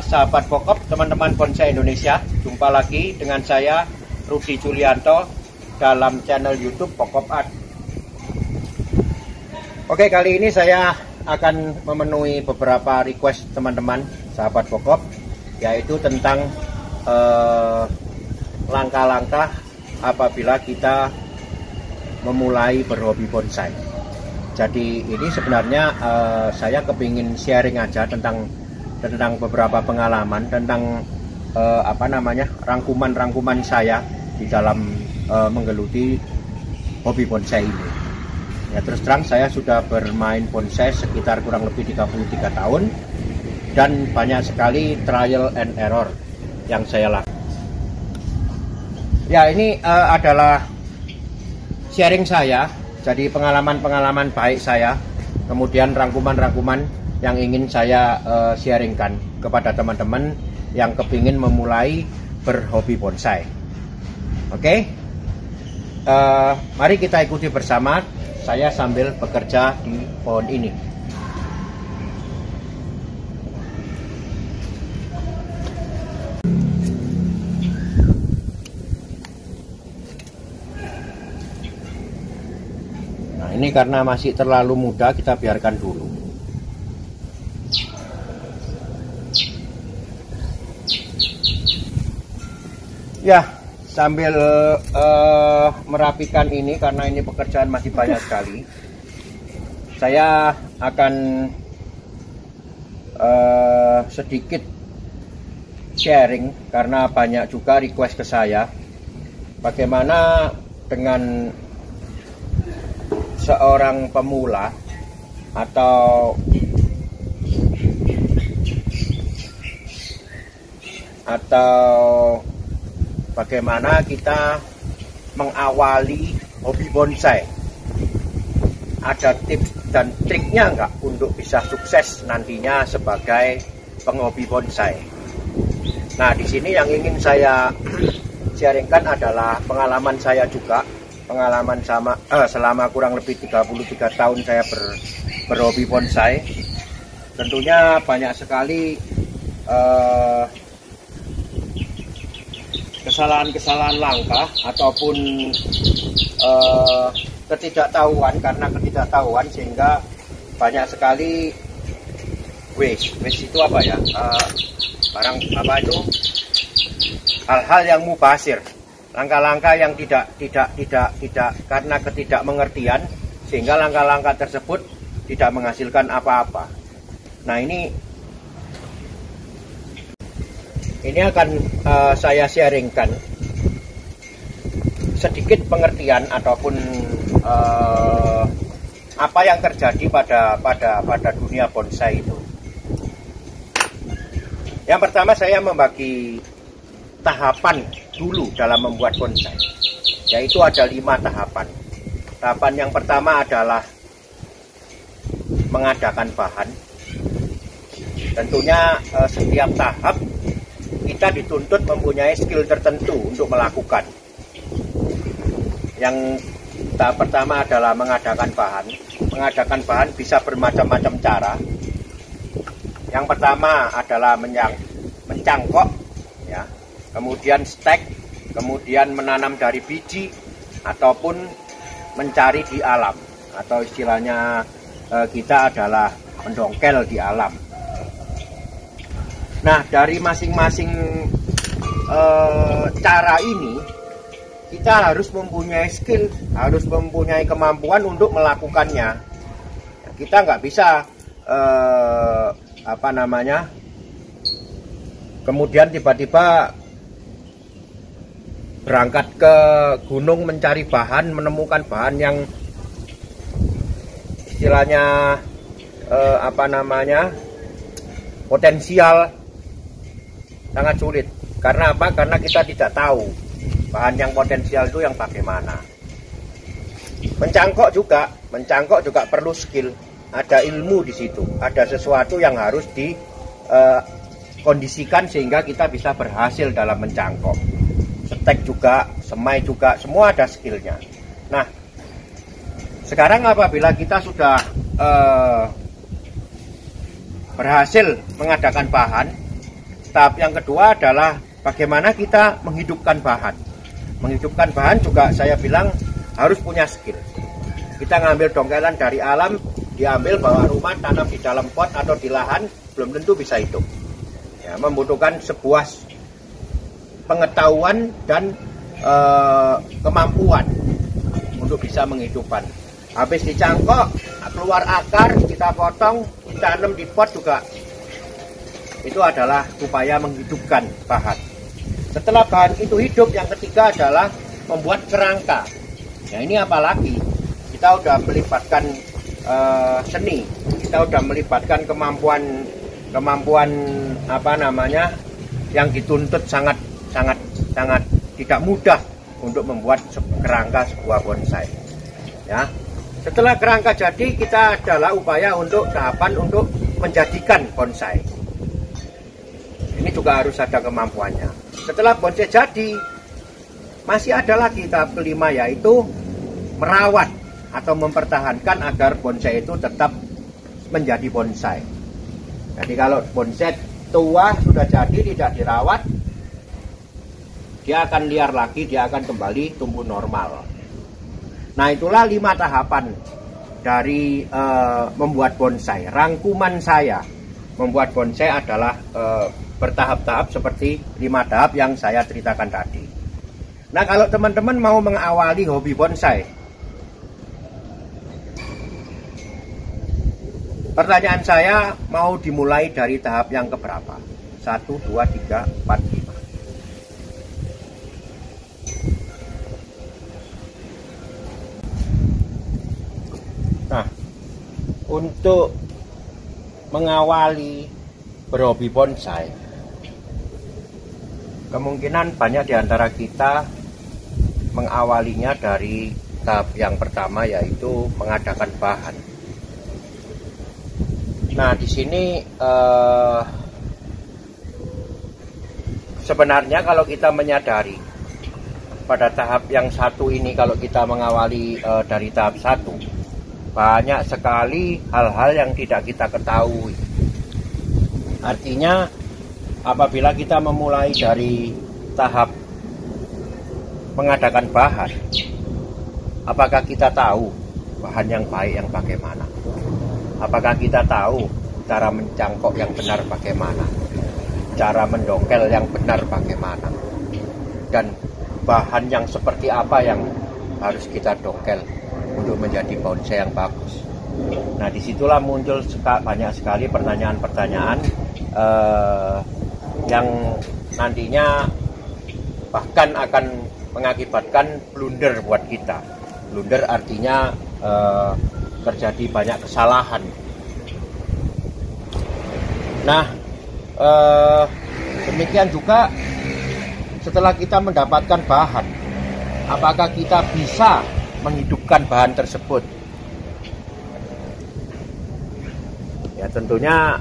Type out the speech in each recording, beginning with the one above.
sahabat pokok, teman-teman bonsai Indonesia. Jumpa lagi dengan saya Rudi Julianto dalam channel YouTube Pokok Art. Oke, kali ini saya akan memenuhi beberapa request teman-teman sahabat pokok, yaitu tentang langkah-langkah apabila kita memulai berhobi bonsai. Jadi ini sebenarnya saya kepingin sharing aja tentang beberapa pengalaman, tentang rangkuman saya di dalam menggeluti hobi bonsai ini. Ya, terus terang saya sudah bermain bonsai sekitar kurang lebih 33 tahun dan banyak sekali trial and error yang saya lakukan. Ya, ini adalah sharing saya, jadi pengalaman-pengalaman baik saya, kemudian rangkuman-rangkuman yang ingin saya sharingkan kepada teman-teman yang kepingin memulai berhobi bonsai. Oke, mari kita ikuti bersama saya sambil bekerja di pohon ini. Nah, ini karena masih terlalu muda, kita biarkan dulu. Ya, sambil merapikan ini, karena ini pekerjaan masih banyak sekali, saya akan sedikit sharing, karena banyak juga request ke saya bagaimana dengan seorang pemula atau bagaimana kita mengawali hobi bonsai. Ada tips dan triknya nggak untuk bisa sukses nantinya sebagai penghobi bonsai? Nah, di sini yang ingin saya sharingkan adalah pengalaman saya juga. Pengalaman selama kurang lebih 33 tahun saya berhobi bonsai. Tentunya banyak sekali kesalahan-kesalahan langkah ataupun ketidaktahuan, karena ketidaktahuan sehingga banyak sekali waste itu apa ya, barang apa itu, hal-hal yang mubazir, langkah-langkah yang tidak karena ketidakmengertian sehingga langkah-langkah tersebut tidak menghasilkan apa-apa. Nah, ini akan saya sharingkan sedikit pengertian ataupun apa yang terjadi pada dunia bonsai itu. Yang pertama, saya membagi tahapan dulu dalam membuat bonsai, yaitu ada 5 tahapan. Tahapan yang pertama adalah mengadakan bahan. Tentunya setiap tahap kita dituntut mempunyai skill tertentu untuk melakukan. Yang tahap pertama adalah mengadakan bahan. Mengadakan bahan bisa bermacam-macam cara. Yang pertama adalah mencangkok, ya, kemudian stek, kemudian menanam dari biji, ataupun mencari di alam, atau istilahnya kita adalah mendongkel di alam. Nah, dari masing-masing cara ini kita harus mempunyai skill, harus mempunyai kemampuan untuk melakukannya. Kita nggak bisa kemudian tiba-tiba berangkat ke gunung mencari bahan, menemukan bahan yang istilahnya potensial, sangat sulit. Karena apa? Karena kita tidak tahu bahan yang potensial itu yang bagaimana. Mencangkok juga perlu skill, ada ilmu di situ, ada sesuatu yang harus dikondisikan sehingga kita bisa berhasil dalam mencangkok. Stek juga, semai juga, semua ada skillnya. Nah, sekarang apabila kita sudah berhasil mengadakan bahan, tahap yang kedua adalah bagaimana kita menghidupkan bahan. Menghidupkan bahan juga saya bilang harus punya skill. Kita ngambil dongkelan dari alam, diambil bawa rumah, tanam di dalam pot atau di lahan, belum tentu bisa hidup. Ya, membutuhkan sebuah pengetahuan dan kemampuan untuk bisa menghidupkan. Habis dicangkok, keluar akar, kita potong, ditanam di pot juga. Itu adalah upaya menghidupkan bahan. Setelah bahan itu hidup, yang ketiga adalah membuat kerangka. Nah, ini apalagi kita udah melibatkan seni, kita udah melibatkan kemampuan apa namanya yang dituntut sangat tidak mudah untuk membuat kerangka sebuah bonsai. Ya. Setelah kerangka jadi, kita adalah upaya untuk tahapan untuk menjadikan bonsai. Ini juga harus ada kemampuannya. Setelah bonsai jadi, masih ada lagi tahap kelima, yaitu merawat atau mempertahankan agar bonsai itu tetap menjadi bonsai. Jadi kalau bonsai tua sudah jadi tidak dirawat, dia akan liar lagi, dia akan kembali tumbuh normal. Nah, itulah 5 tahapan dari membuat bonsai. Rangkuman saya membuat bonsai adalah bertahap-tahap seperti 5 tahap yang saya ceritakan tadi. Nah, kalau teman-teman mau mengawali hobi bonsai, pertanyaan saya mau dimulai dari tahap yang keberapa? 1, 2, 3, 4, 5. Nah, untuk mengawali berhobi bonsai, kemungkinan banyak di antara kita mengawalinya dari tahap yang pertama, yaitu mengadakan bahan. Nah, di sini sebenarnya kalau kita menyadari pada tahap yang satu ini, kalau kita mengawali dari tahap 1, banyak sekali hal-hal yang tidak kita ketahui. Artinya, apabila kita memulai dari tahap mengadakan bahan, apakah kita tahu bahan yang baik yang bagaimana? Apakah kita tahu cara mencangkok yang benar bagaimana? Cara mendongkel yang benar bagaimana? Dan bahan yang seperti apa yang harus kita dongkel untuk menjadi bonsai yang bagus? Nah, disitulah muncul banyak sekali pertanyaan-pertanyaan yang nantinya bahkan akan mengakibatkan blunder buat kita. Blunder artinya terjadi banyak kesalahan. Nah, demikian juga setelah kita mendapatkan bahan, apakah kita bisa menghidupkan bahan tersebut? Ya, tentunya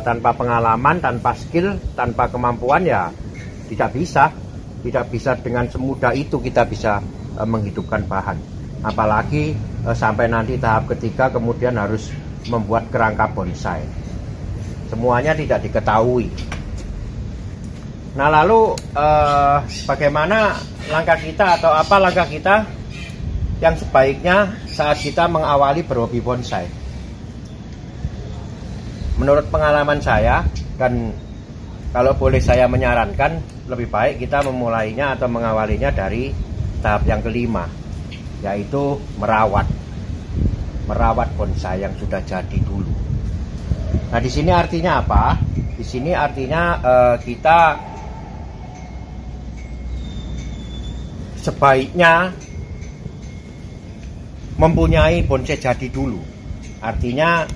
tanpa pengalaman, tanpa skill, tanpa kemampuan ya tidak bisa dengan semudah itu kita bisa menghidupkan bahan. Apalagi sampai nanti tahap ketiga kemudian harus membuat kerangka bonsai. Semuanya tidak diketahui. Nah, lalu bagaimana langkah kita atau apa langkah kita yang sebaiknya saat kita mengawali berhobi bonsai? Menurut pengalaman saya, dan kalau boleh saya menyarankan, lebih baik kita memulainya atau mengawalinya dari tahap yang kelima, yaitu merawat bonsai yang sudah jadi dulu. Nah, di sini artinya apa? Di sini artinya kita sebaiknya mempunyai bonsai jadi dulu. Artinya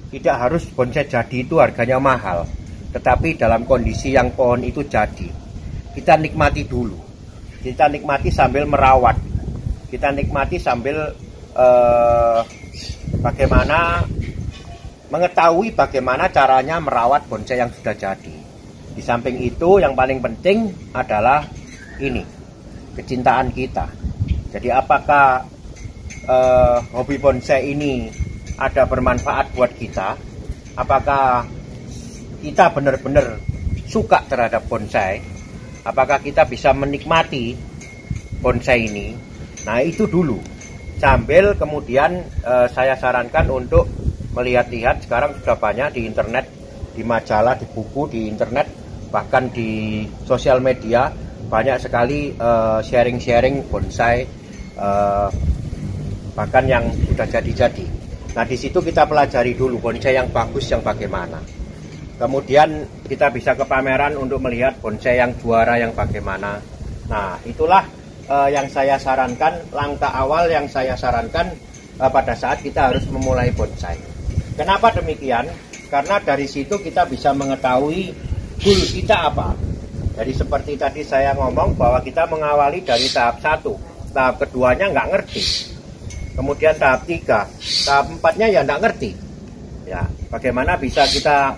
tidak harus bonsai jadi itu harganya mahal, tetapi dalam kondisi yang pohon itu jadi, kita nikmati dulu. Kita nikmati sambil merawat. Kita nikmati sambil bagaimana mengetahui bagaimana caranya merawat bonsai yang sudah jadi. Di samping itu, yang paling penting adalah ini, kecintaan kita. Jadi apakah hobi bonsai ini ada bermanfaat buat kita? Apakah kita benar-benar suka terhadap bonsai, apakah kita bisa menikmati bonsai ini. Nah itu dulu, sambil kemudian saya sarankan untuk melihat-lihat. Sekarang sudah banyak di internet, di majalah, di buku, di internet, bahkan di sosial media banyak sekali sharing-sharing bonsai, bahkan yang sudah jadi-jadi. Nah di situ kita pelajari dulu bonsai yang bagus yang bagaimana. Kemudian kita bisa ke pameran untuk melihat bonsai yang juara yang bagaimana. Nah itulah yang saya sarankan, langkah awal yang saya sarankan pada saat kita harus memulai bonsai. Kenapa demikian? Karena dari situ kita bisa mengetahui goal kita apa. Jadi seperti tadi saya ngomong bahwa kita mengawali dari tahap 1, tahap keduanya nggak ngerti. Kemudian tahap 3, tahap 4-nya ya enggak ngerti. Ya, bagaimana bisa kita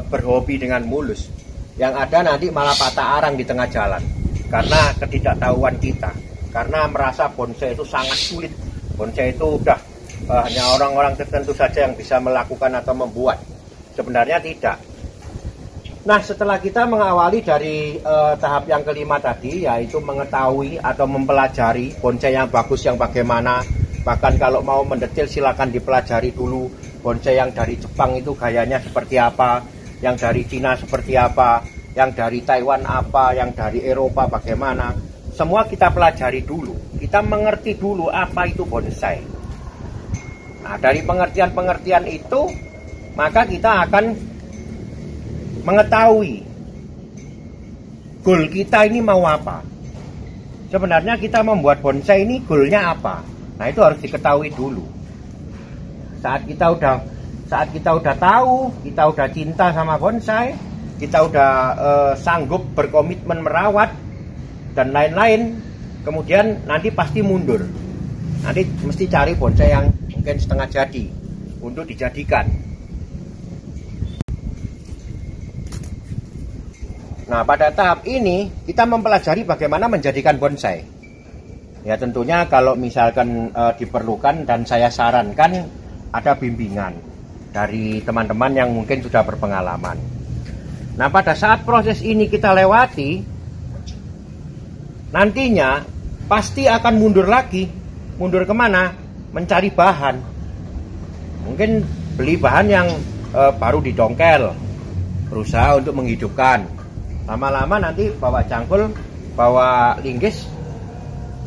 berhobi dengan mulus? Yang ada nanti malah patah arang di tengah jalan karena ketidaktahuan kita. Karena merasa bonsai itu sangat sulit. Bonsai itu udah hanya orang-orang tertentu saja yang bisa melakukan atau membuat. Sebenarnya tidak. Nah, setelah kita mengawali dari tahap yang kelima tadi, yaitu mengetahui atau mempelajari bonsai yang bagus yang bagaimana. Bahkan kalau mau mendetil silakan dipelajari dulu bonsai yang dari Jepang itu gayanya seperti apa, yang dari Cina seperti apa, yang dari Taiwan apa, yang dari Eropa bagaimana. Semua kita pelajari dulu, kita mengerti dulu apa itu bonsai. Nah dari pengertian-pengertian itu maka kita akan mengetahui goal kita ini mau apa. Sebenarnya kita membuat bonsai ini goalnya apa. Nah itu harus diketahui dulu. Saat kita udah tahu, kita udah cinta sama bonsai, kita udah sanggup berkomitmen merawat dan lain-lain, kemudian nanti pasti mundur. Nanti mesti cari bonsai yang mungkin setengah jadi untuk dijadikan. Nah pada tahap ini kita mempelajari bagaimana menjadikan bonsai. Ya tentunya kalau misalkan diperlukan dan saya sarankan ada bimbingan dari teman-teman yang mungkin sudah berpengalaman. Nah pada saat proses ini kita lewati, nantinya pasti akan mundur lagi. Mundur kemana? Mencari bahan. Mungkin beli bahan yang baru didongkel, berusaha untuk menghidupkan. Lama-lama nanti bawa cangkul, bawa linggis,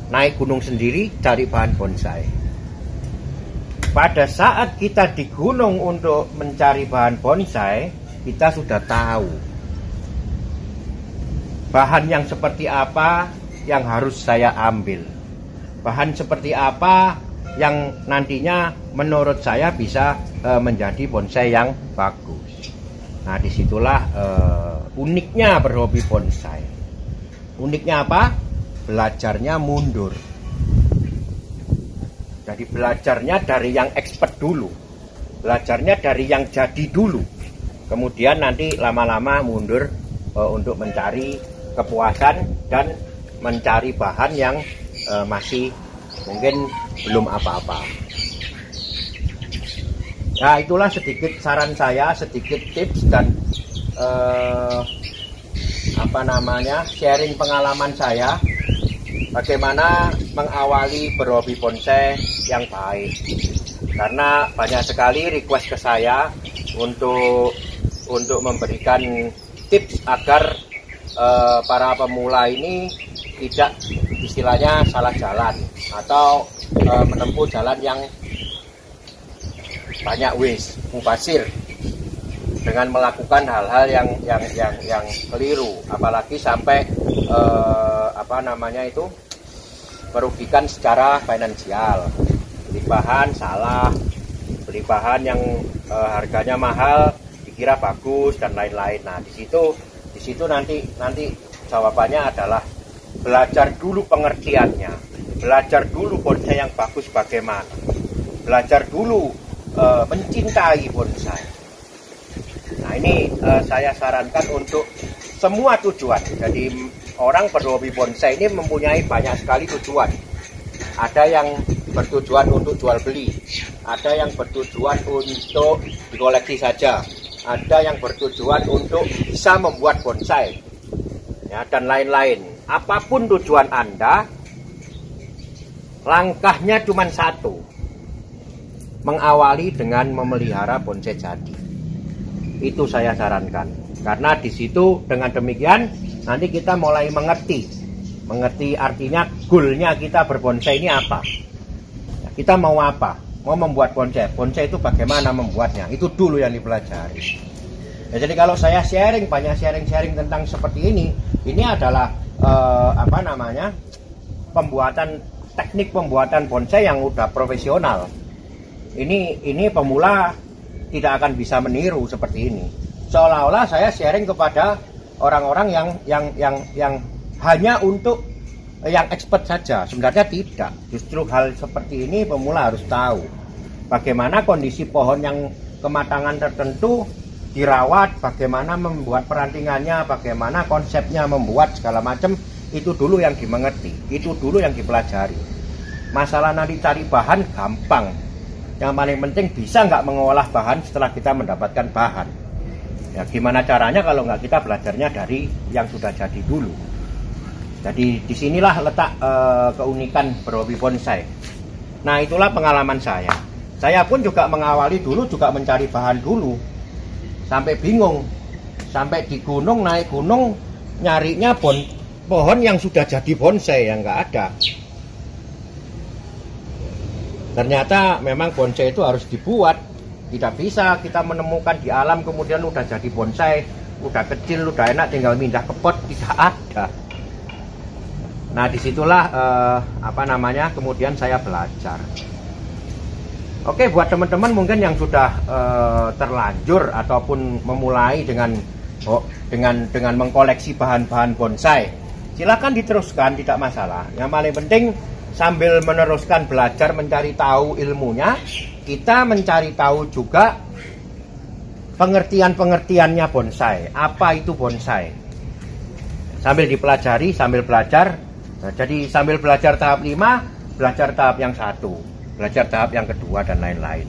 naik gunung sendiri cari bahan bonsai. Pada saat kita di gunung untuk mencari bahan bonsai, kita sudah tahu bahan yang seperti apa yang harus saya ambil, bahan seperti apa yang nantinya menurut saya bisa menjadi bonsai yang bagus. Nah disitulah uniknya berhobi bonsai. Uniknya apa? Belajarnya mundur. Jadi belajarnya dari yang expert dulu, belajarnya dari yang jadi dulu, kemudian nanti lama-lama mundur untuk mencari kepuasan dan mencari bahan yang masih mungkin belum apa-apa. Nah itulah sedikit saran saya, sedikit tips dan sharing pengalaman saya bagaimana mengawali berhobi bonsai yang baik. Karena banyak sekali request ke saya untuk memberikan tips agar para pemula ini tidak istilahnya salah jalan atau menempuh jalan yang banyak mubazir dengan melakukan hal-hal yang keliru, apalagi sampai merugikan secara finansial. Beli bahan salah, beli bahan yang harganya mahal dikira bagus dan lain-lain. Nah di situ nanti jawabannya adalah belajar dulu pengertiannya, belajar dulu bonsai yang bagus bagaimana, belajar dulu mencintai bonsai. Nah ini saya sarankan untuk semua tujuan. Jadi orang berhobi bonsai ini mempunyai banyak sekali tujuan. Ada yang bertujuan untuk jual beli, ada yang bertujuan untuk dikoleksi saja, ada yang bertujuan untuk bisa membuat bonsai, ya, dan lain-lain. Apapun tujuan Anda, langkahnya cuma satu, mengawali dengan memelihara bonsai jadi. Itu saya sarankan, karena di situ dengan demikian nanti kita mulai mengerti artinya goalnya kita berbonsai ini apa. Kita mau apa? Mau membuat bonsai. Bonsai itu bagaimana membuatnya? Itu dulu yang dipelajari. Ya, jadi kalau saya banyak sharing tentang seperti ini adalah teknik pembuatan bonsai yang udah profesional. Ini pemula tidak akan bisa meniru seperti ini. Seolah-olah saya sharing kepada orang-orang yang hanya untuk yang expert saja. Sebenarnya tidak. Justru hal seperti ini pemula harus tahu bagaimana kondisi pohon yang kematangan tertentu dirawat, bagaimana membuat perantingannya, bagaimana konsepnya membuat segala macam. Itu dulu yang dimengerti, itu dulu yang dipelajari. Masalah nanti cari bahan gampang. Yang paling penting bisa nggak mengolah bahan setelah kita mendapatkan bahan. Ya, gimana caranya kalau nggak kita belajarnya dari yang sudah jadi dulu. Jadi disinilah letak keunikan berhobi bonsai. Nah, itulah pengalaman saya. Saya pun juga mengawali dulu juga mencari bahan dulu. Sampai bingung. Sampai di gunung, naik gunung, nyarinya pohon yang sudah jadi bonsai yang nggak ada. Ternyata memang bonsai itu harus dibuat. Tidak bisa kita menemukan di alam kemudian udah jadi bonsai, udah kecil, udah enak tinggal pindah ke pot, tidak ada. Nah, disitulah kemudian saya belajar. Oke, buat teman-teman mungkin yang sudah terlanjur ataupun memulai dengan mengkoleksi bahan-bahan bonsai, silakan diteruskan, tidak masalah. Yang paling penting sambil meneruskan belajar mencari tahu ilmunya, kita mencari tahu juga pengertiannya bonsai. Apa itu bonsai? Sambil dipelajari, sambil belajar. Nah, jadi sambil belajar tahap 5, belajar tahap yang 1, belajar tahap yang kedua, dan lain-lain.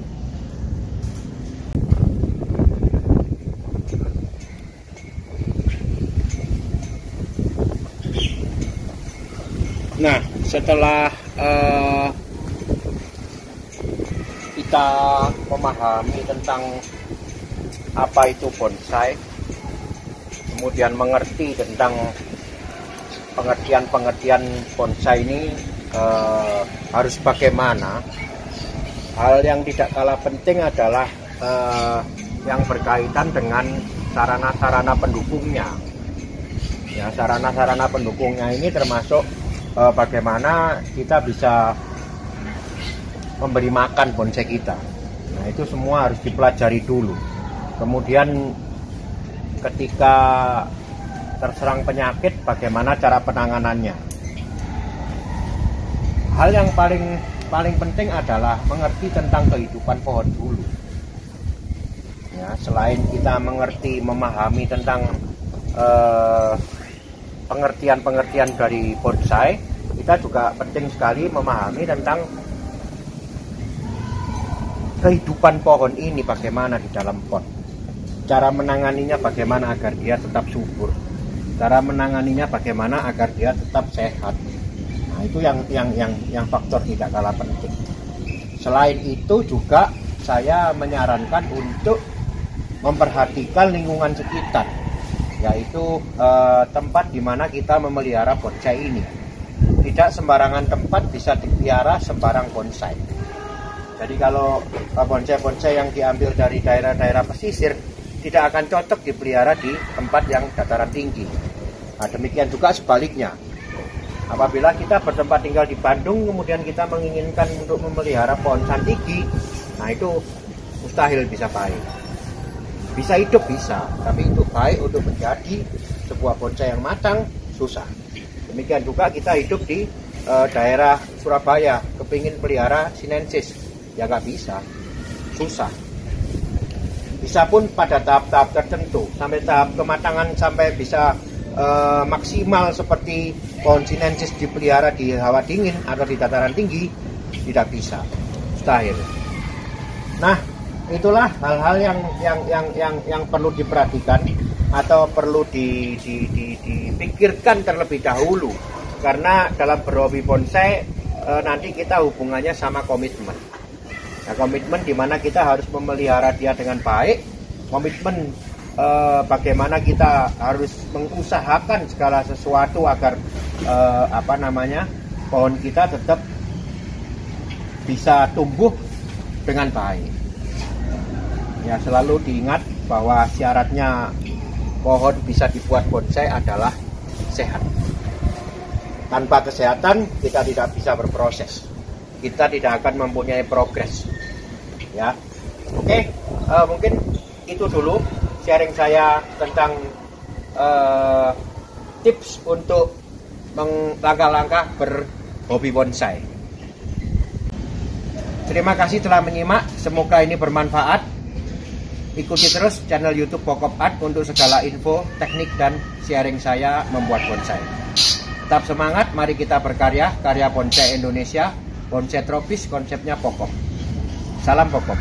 Nah, setelah kita memahami tentang apa itu bonsai, kemudian mengerti tentang pengertian bonsai ini harus bagaimana. Hal yang tidak kalah penting adalah yang berkaitan dengan sarana-sarana pendukungnya. Ya, sarana-sarana pendukungnya ini termasuk bagaimana kita bisa memberi makan bonsai kita. Nah, itu semua harus dipelajari dulu. Kemudian ketika terserang penyakit, bagaimana cara penanganannya. Hal yang paling penting adalah mengerti tentang kehidupan pohon dulu. Ya, selain kita memahami tentang pengertian dari bonsai, kita juga penting sekali memahami tentang kehidupan pohon ini bagaimana di dalam pot. Cara menanganinya bagaimana agar dia tetap subur. Cara menanganinya bagaimana agar dia tetap sehat. Nah, itu yang faktor tidak kalah penting. Selain itu juga saya menyarankan untuk memperhatikan lingkungan sekitar, yaitu tempat di mana kita memelihara bonsai ini. Tidak sembarangan tempat bisa dipelihara sembarang bonsai. Jadi kalau bonsai-bonsai yang diambil dari daerah-daerah pesisir tidak akan cocok dipelihara di tempat yang dataran tinggi. Nah, demikian juga sebaliknya. Apabila kita bertempat tinggal di Bandung, kemudian kita menginginkan untuk memelihara pohon santigi, nah itu mustahil bisa baik. Bisa hidup bisa, tapi itu baik untuk menjadi sebuah bonsai yang matang, susah. Demikian juga kita hidup di daerah Surabaya, kepingin pelihara sinensis, ya nggak bisa, susah. Bisa pun pada tahap-tahap tertentu, sampai tahap kematangan sampai bisa maksimal seperti pohon sinensis dipelihara di hawa dingin atau di dataran tinggi, tidak bisa, mustahil. Nah, itulah hal-hal yang perlu diperhatikan atau perlu dipikirkan terlebih dahulu, karena dalam berhobi bonsai nanti kita hubungannya sama komitmen. Nah, komitmen dimana kita harus memelihara dia dengan baik, komitmen bagaimana kita harus mengusahakan segala sesuatu agar pohon kita tetap bisa tumbuh dengan baik. Ya, selalu diingat bahwa syaratnya pohon bisa dibuat bonsai adalah sehat. Tanpa kesehatan kita tidak bisa berproses, kita tidak akan mempunyai progres. Ya, oke, mungkin itu dulu sharing saya tentang tips untuk langkah-langkah berhobi bonsai. Terima kasih telah menyimak, semoga ini bermanfaat. Ikuti terus channel YouTube Pokop Art untuk segala info, teknik, dan sharing saya membuat bonsai. Tetap semangat, mari kita berkarya, karya bonsai Indonesia, bonsai tropis, konsepnya pokok. Salam pokok.